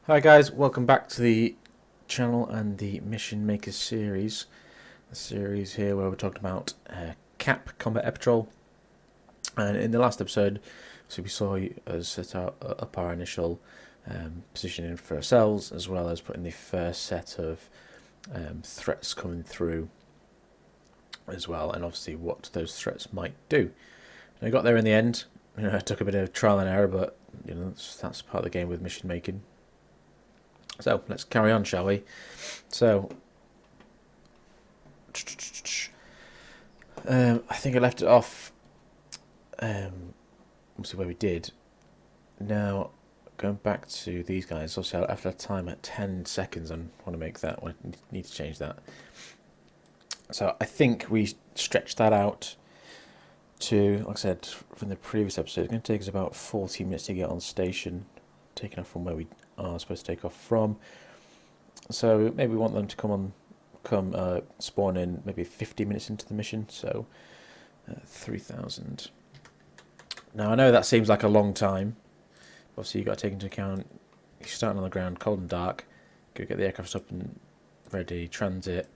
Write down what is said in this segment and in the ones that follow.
Hi guys, welcome back to the channel and the Mission Maker series. The series here where we're talking about CAP, Combat Air Patrol. And in the last episode, so we saw us set up our initial positioning for ourselves, as well as putting the first set of threats coming through as well, and obviously what those threats might do. And I got there in the end. It took a bit of trial and error, but that's part of the game with mission making. So let's carry on, shall we? So I think I left it off. We'll see where we did. Now going back to these guys. Obviously, I left a time at 10 seconds. I want to make that. I need to change that. So I think we stretched that out to, like I said from the previous episode, it's going to take us about 40 minutes to get on station, taking off from where we are supposed to take off from. So maybe we want them to come spawn in maybe 50 minutes into the mission. So 3,000. Now I know that seems like a long time. Obviously you've got to take into account you're starting on the ground, cold and dark. Go get the aircraft up and ready, transit,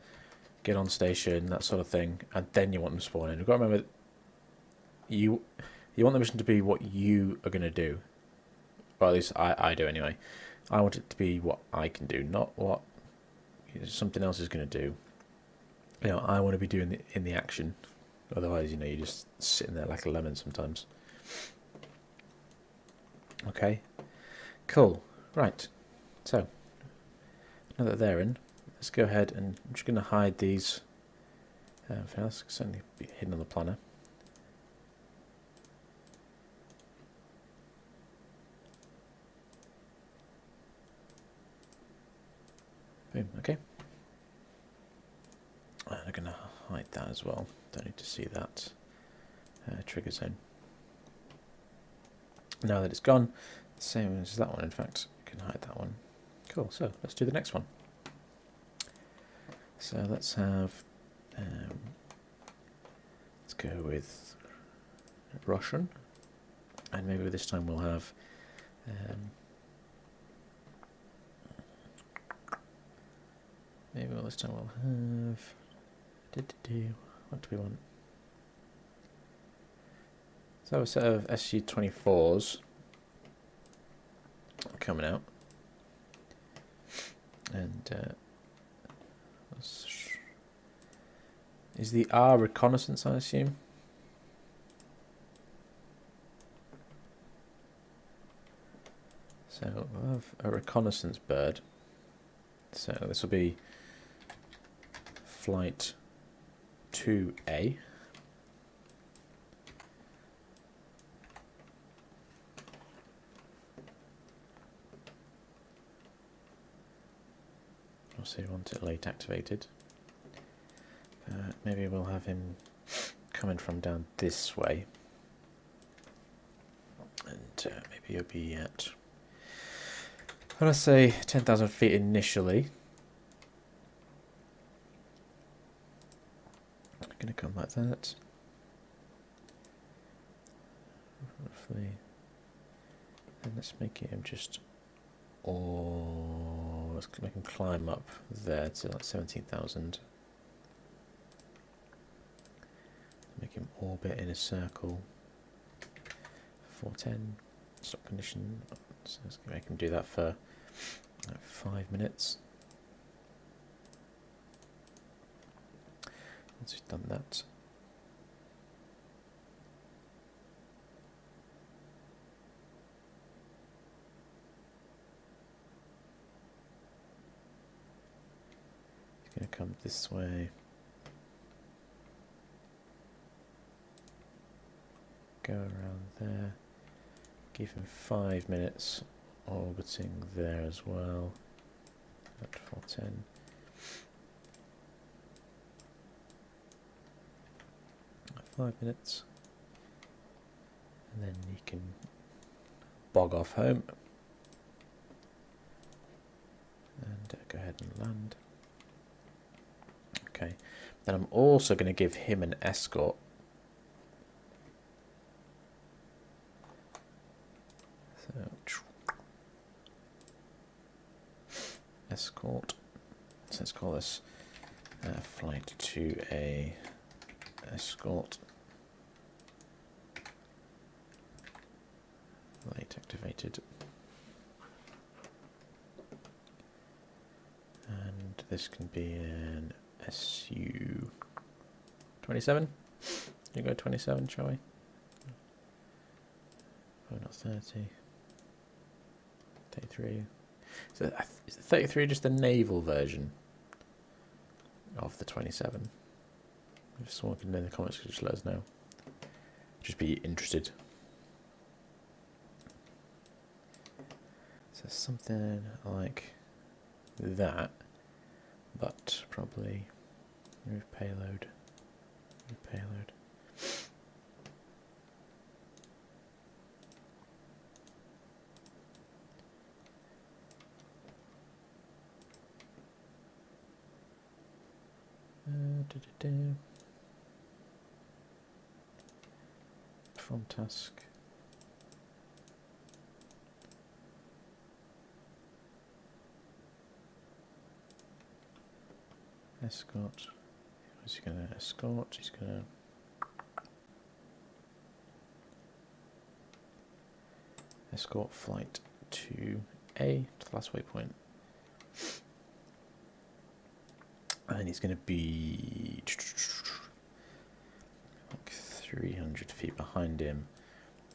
get on station, that sort of thing, and then you want them to spawn in. You've got to remember, you want the mission to be what you are going to do. Well, at least I do anyway. I want it to be what I can do, not what something else is going to do. I want to be doing in the action. Otherwise, you're just sitting there like a lemon sometimes. Okay, cool. Right. So now that they're in, let's go ahead and I'm just going to hide these. That's certainly be hidden on the planner. Boom, okay. And I'm going to hide that as well. Don't need to see that trigger zone. Now that it's gone, same as that one, in fact, you can hide that one. Cool, so let's do the next one. So let's have, let's go with Russian, and maybe this time we'll have this time we'll have what do we want? So a set of SU-24s coming out, and is the R reconnaissance, I assume? So we'll have a reconnaissance bird. So this will be flight 2A. Obviously we want it late activated. Maybe we'll have him coming from down this way. And maybe he'll be at, I'm going to say 10,000 feet initially. Going to come like that. Roughly. And let's make him just, let's make him climb up there to like 17,000. Make him orbit in a circle. 410. Stop condition. So let's make him do that for like 5 minutes. Once we've done that, it's going to come this way, go around there, give him 5 minutes orbiting there as well, at 410. 5 minutes, and then you can bog off home and go ahead and land. Okay, then I'm also going to give him an escort. So escort. So let's call this flight 2A escort. Late activated. And this can be an SU 27. You go 27, shall we? Oh, not 30. 33. So is the 33 just the naval version of the 27? If someone can in the comments could just let us know. Just be interested. So something like that, but probably remove payload. Remove payload. From task. Escort. What's he going to escort? He's going to escort flight 2A to the last waypoint. And he's going to be like 300 feet behind him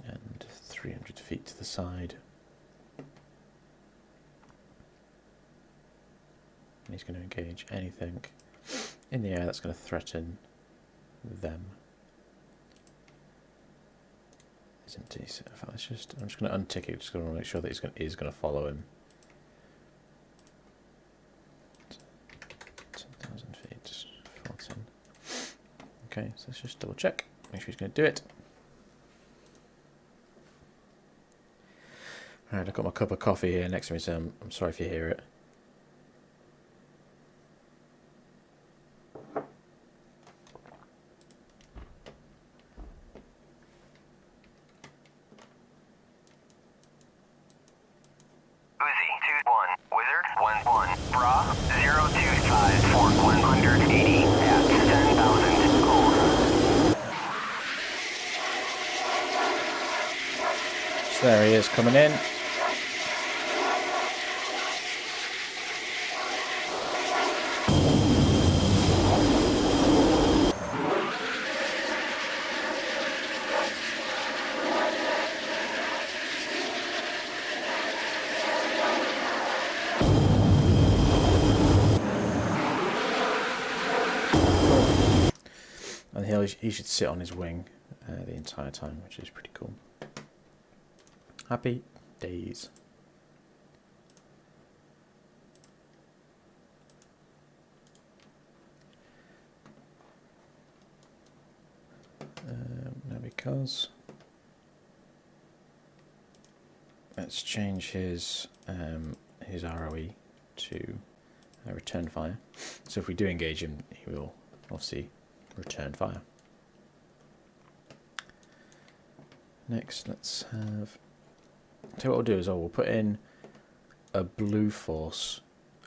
and 300 feet to the side. And he's going to engage anything in the air that's going to threaten them. Isn't he? So I'm just going to untick it, just going to make sure that he's going to follow him. 10,000 feet, 14. Okay, so let's just double check, make sure he's going to do it. Alright, I've got my cup of coffee here next to me, so I'm sorry if you hear it. There he is coming in. And he should sit on his wing the entire time, which is pretty cool. Happy days. Now because let's change his ROE to return fire. So if we do engage him, he will obviously return fire. Next, let's have. So what we'll do is we'll put in a Blue Force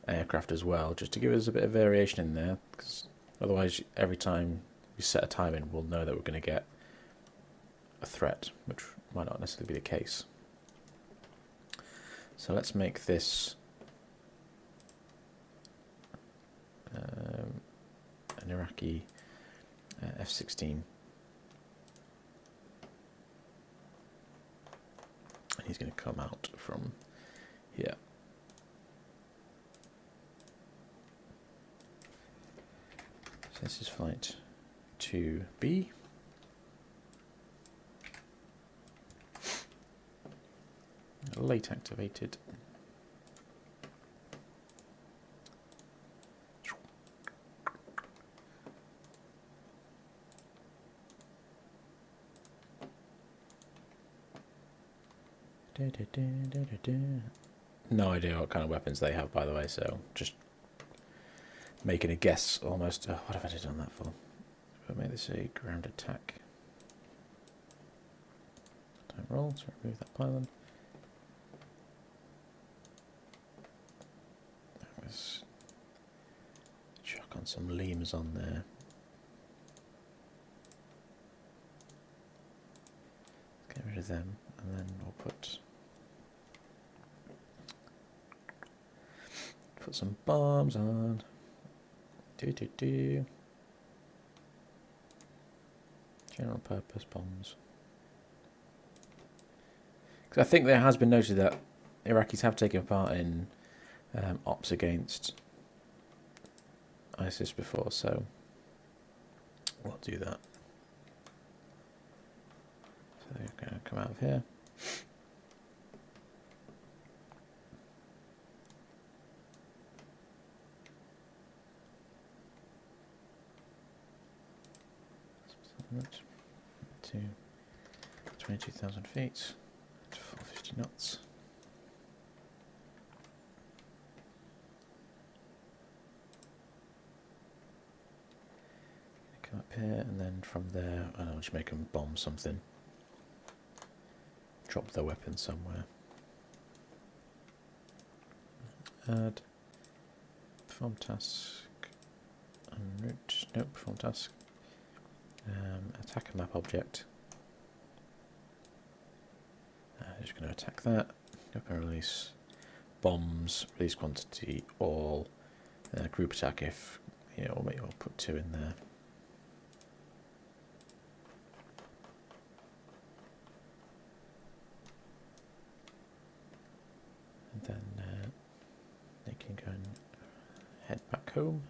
aircraft as well, just to give us a bit of variation in there, because otherwise every time we set a time in, we'll know that we're going to get a threat, which might not necessarily be the case. So let's make this an Iraqi F-16. He's going to come out from here. So this is flight 2B. Late activated. No idea what kind of weapons they have, by the way, so just making a guess almost. What have I done that for? I'll make this a ground attack. Don't roll to remove that pylon. some lemurs on there. Get rid of them, and then we'll put some bombs on. General purpose bombs. Because I think there has been noted that Iraqis have taken part in ops against ISIS before, so we'll do that. So they're going to come out of here. To 22,000 feet to 450 knots. Come up here, and then from there, I'll just make them bomb something. Drop the weapon somewhere. Add. Perform task. Unroute. Nope, perform task. Attack a map object. Just going to attack that. Open release. Bombs. Release quantity. All. Group attack if. Yeah, we'll put 2 in there. And then they can go and head back home.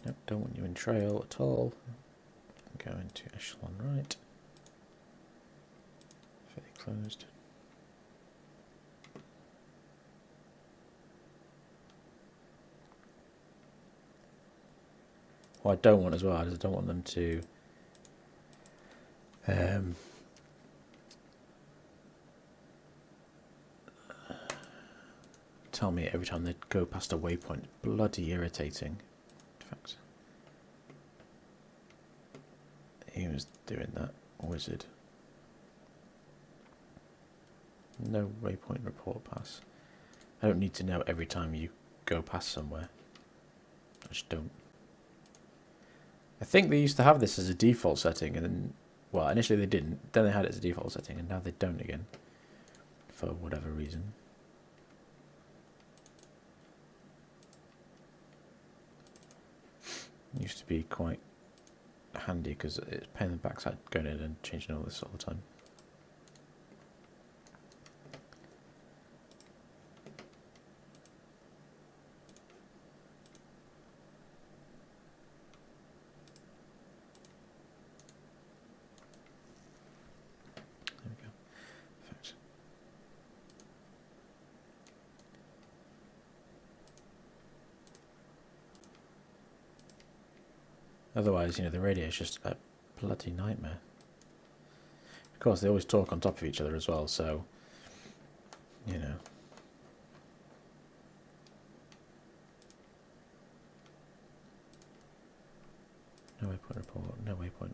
Nope, don't want you in trail at all. Go into echelon right. Fairly closed. What I don't want as well is I don't want them to tell me every time they go past a waypoint. Bloody irritating. In fact, he was doing that, wizard. No waypoint report pass. I don't need to know every time you go past somewhere. I just don't. I think they used to have this as a default setting, and then, well, initially they didn't. Then they had it as a default setting, and now they don't again, for whatever reason. It used to be quite handy because it's a pain in the backside going in and changing all this all the time. There we go. Perfect. Otherwise, you know, the radio is just a bloody nightmare. Of course, they always talk on top of each other as well, so, you know. No waypoint report, no waypoint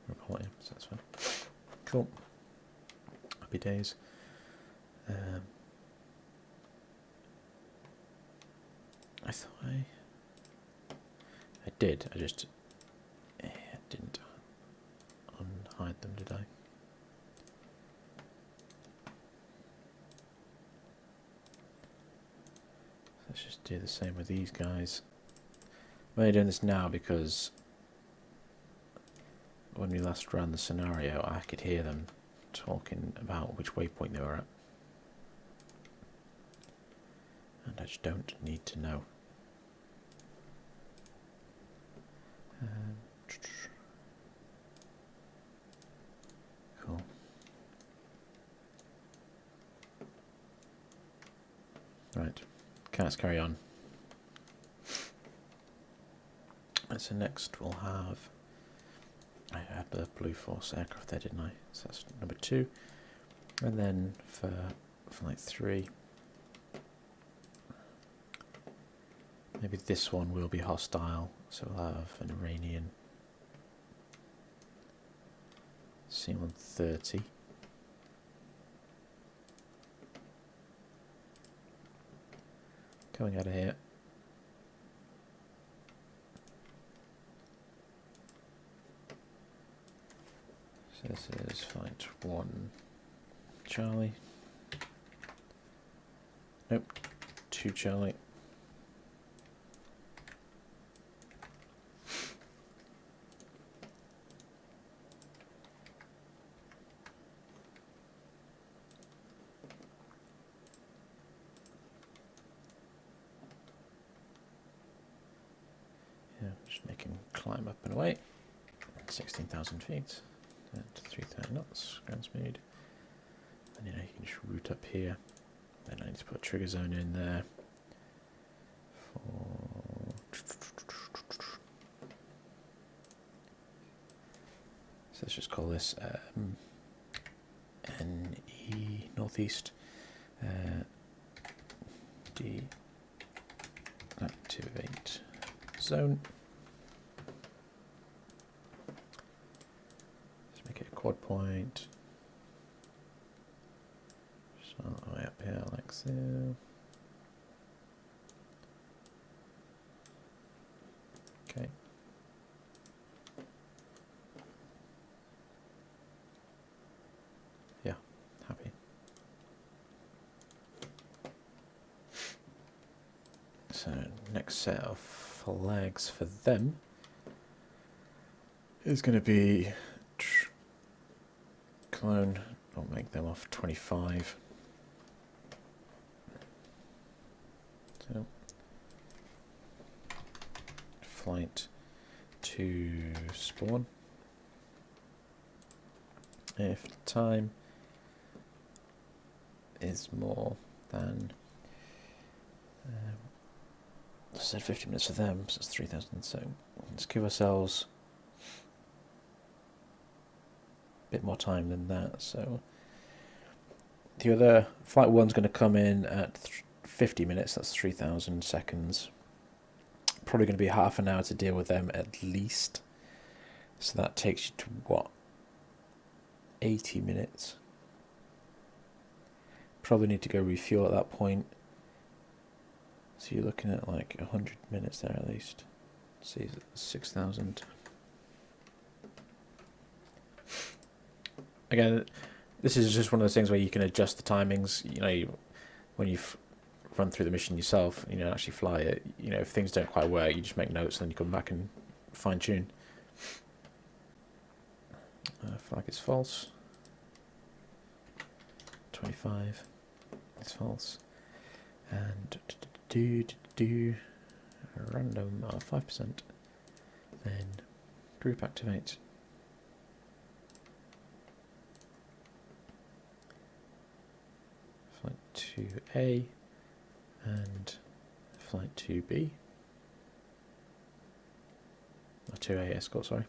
report, yeah, so that's fine. Cool. Happy days. I thought I did, I just didn't unhide them, did I? Let's just do the same with these guys. I'm only doing this now because when we last ran the scenario, I could hear them talking about which waypoint they were at. And I just don't need to know. Cool. Right, okay, let's carry on. So next we'll have, I had the Blue Force aircraft there, didn't I? So that's number 2. And then for flight 3, maybe this one will be hostile, so we'll have an Iranian C130. Coming out of here. So this is flight 1 Charlie. Nope, 2 Charlie. Yeah, just making climb up and away. 16,000 feet at 3,000 knots, ground speed. And you can just route up here. Then I need to put a trigger zone in there. So let's just call this NE Northeast deactivate zone. Let's make it a quad point. Just all the way up here like so. Okay. Yeah, happy. So next set of flags for them is going to be clone. I'll make them off 25. So flight to spawn. If time is more than I said 50 minutes for them, so it's 3,000. So let's give ourselves a bit more time than that. So the other flight 1's going to come in at 50 minutes. That's 3,000 seconds. Probably going to be half an hour to deal with them at least. So that takes you to what? 80 minutes. Probably need to go refuel at that point. So you're looking at like 100 minutes there at least. Let's see, 6,000. Again, this is just one of those things where you can adjust the timings. When you run through the mission yourself, actually fly it. If things don't quite work, you just make notes and then you come back and fine tune. Flag is false. 25 is false. And random 5%. Then group activate. Flight 2A and flight 2B. 2A escort, sorry.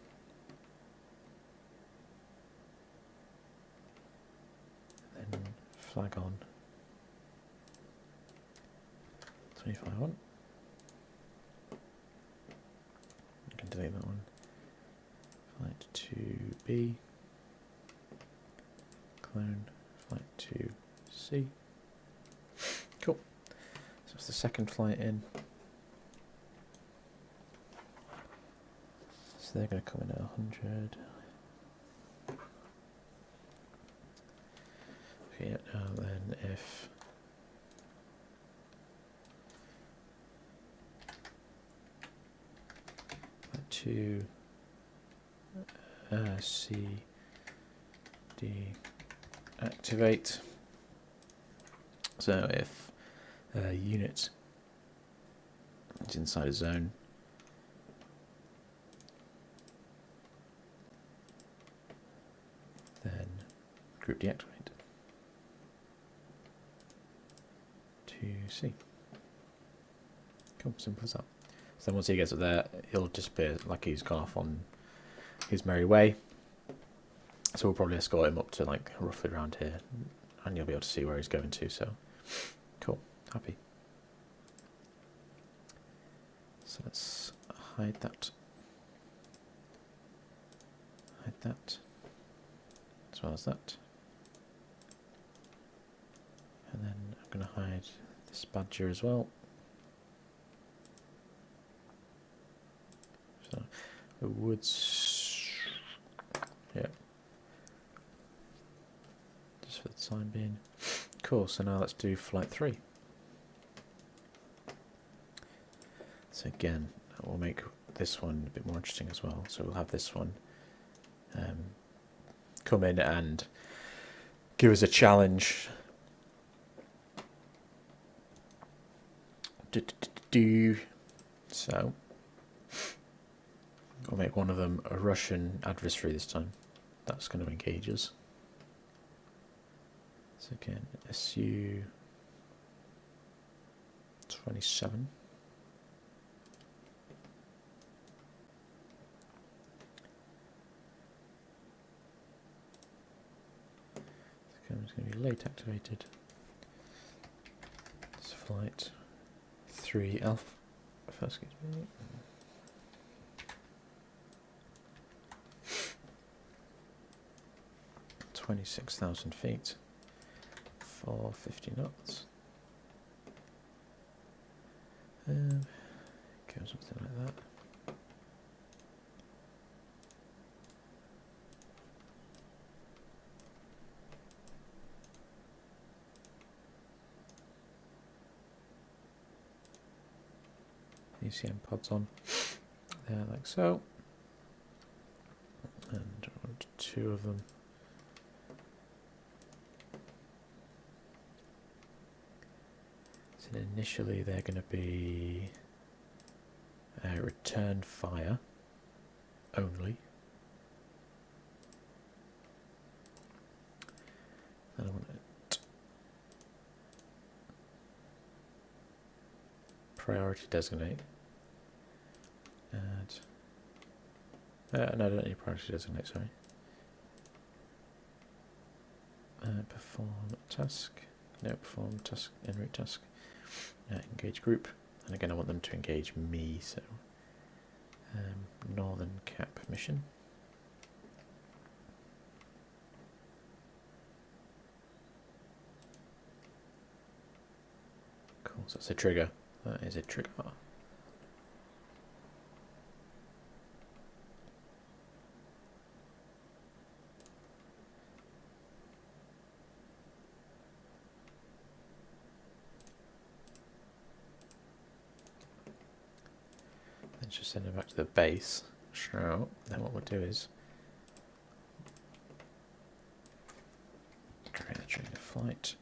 Then flag on 25 on. I can delete that one. Flight 2B. Clone flight 2C. Cool. So it's the second flight in. So they're going to come in at 100. Okay, now then if to C D activate. So if unit is inside a zone, then group deactivate to C. Cool, simple as that. So then once he gets up there, he'll disappear like he's gone off on his merry way. So we'll probably escort him up to like roughly around here, and you'll be able to see where he's going to. So cool, happy. So let's hide that. Hide that. as well as that. And then I'm going to hide this badger as well. So it would, yeah, just for the time being. Cool, so now let's do flight 3. So again, we'll make this one a bit more interesting as well. So we'll have this one come in and give us a challenge. So we'll make one of them a Russian adversary this time. That's going to engage us. So again, SU 27. It's going to be late activated. It's flight 3 Alpha. First, excuse me. 26,000 feet for 50 knots. Go something like that. ECM pods on there, like so, and I want 2 of them. So initially they're going to be return fire only. Then I want it priority designate. No, I don't need priority designate, sorry. Perform task. No, perform task, en route task. Engage group. And again, I want them to engage me, so Northern Cap mission. Cool, so that's a trigger. That is a trigger. Just send it back to the base. So then what we'll do is create a trigger flight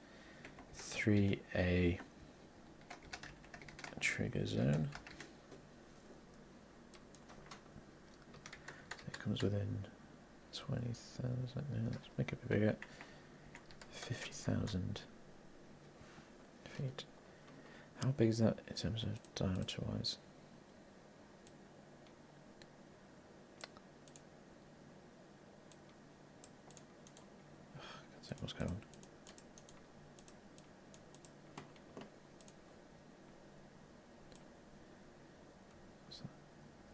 3A trigger zone. It comes within 20,000. No, let's make it a bit bigger. 50,000 feet. How big is that in terms of diameter wise? What's going on?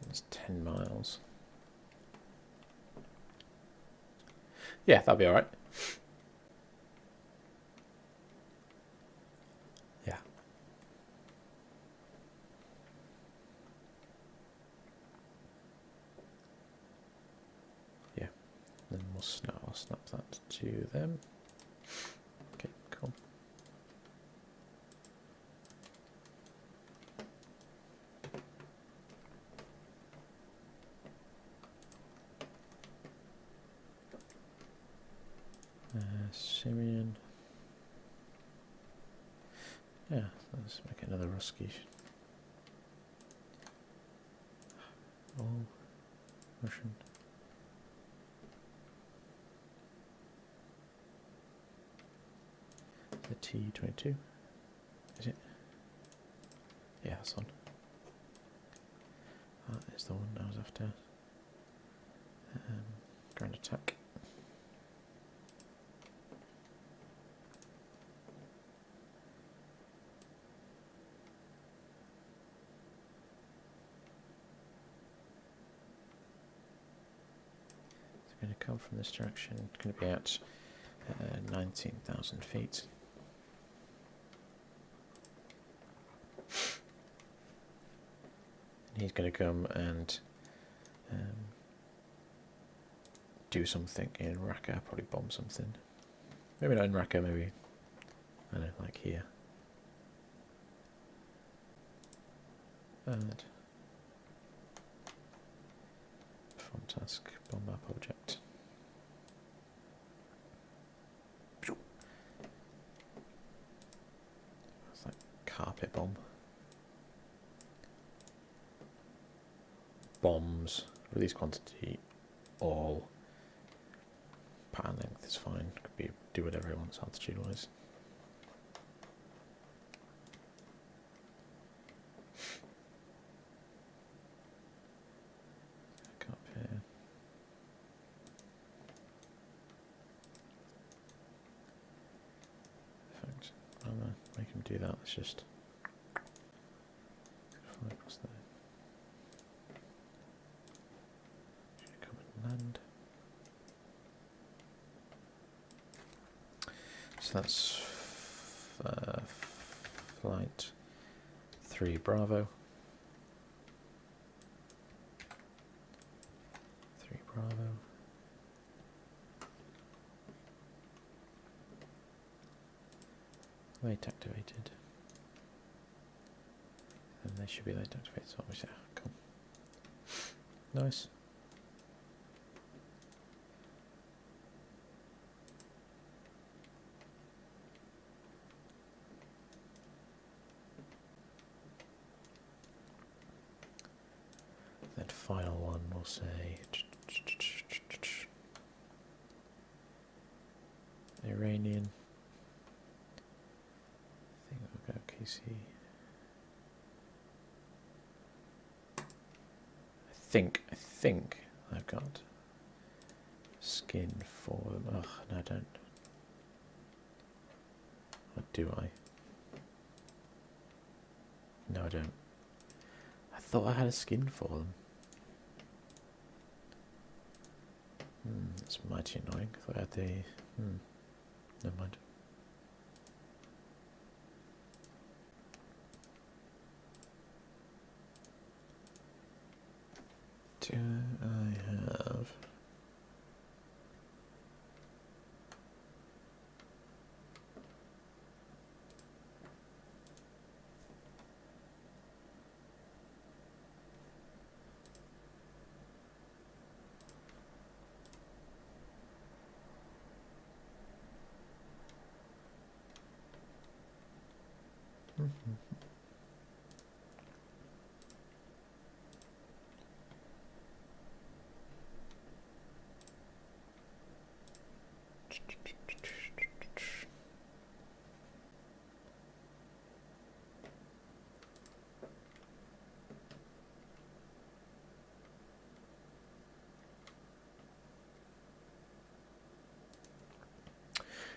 It's 10 miles. Yeah, that'll be alright. Yeah. Yeah. Then I'll snap that to them. Okay, cool. Syrian. Yeah, let's make another Rusky. All Russian. The T-22, is it? Yeah, that's on. That is the one I was after. Ground attack. going to come from this direction. It's going to be at 19,000 feet. And he's going to come and do something in Raqqa, probably bomb something. Maybe not in Raqqa, maybe, I don't know, like here. And perform task, bomb map object. It's like carpet bomb. Bombs, release quantity, all. Pattern length is fine. Could be do whatever it wants altitude wise. Up here. Perfect. I'm gonna make him do that. Let's just fly across there. Come and land. So that's flight 3 Bravo. 3 Bravo. Late activated. And they should be late activated, so obviously, cool. Nice. That final one will say Iranian. I think we'll go KC. I think I've got skin for them. Ugh, no I don't. Or do I? No I don't. I thought I had a skin for them. That's mighty annoying. I thought I had the... never mind. Do I have...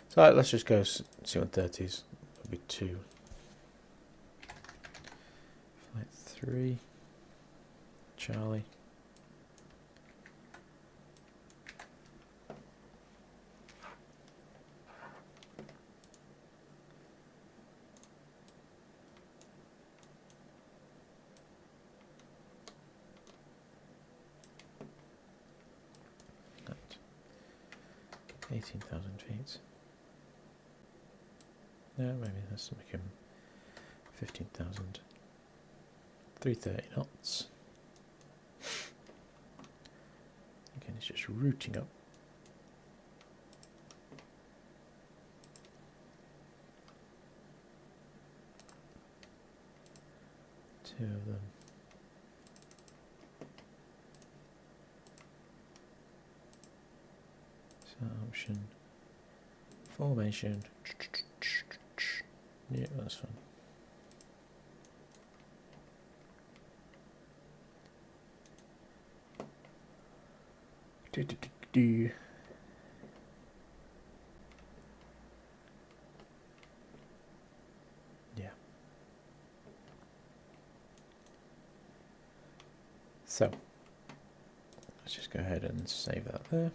So let's just go C-130s. That'll be 2. Flight 3. Charlie. At 18,000 feet. No, maybe let's make him 15,000. 330 knots. Again, it's just rooting up. Two of them. Option. Formation. Yeah, that's fine. Yeah. So let's just go ahead and save that there.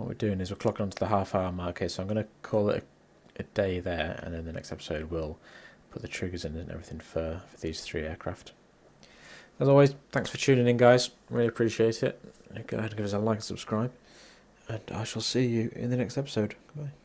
what we're doing is we're clocking onto the half-hour mark here, so I'm going to call it a day there, and then the next episode we'll put the triggers in and everything for these 3 aircraft. As always, thanks for tuning in, guys. Really appreciate it. Go ahead and give us a like and subscribe, and I shall see you in the next episode. Bye.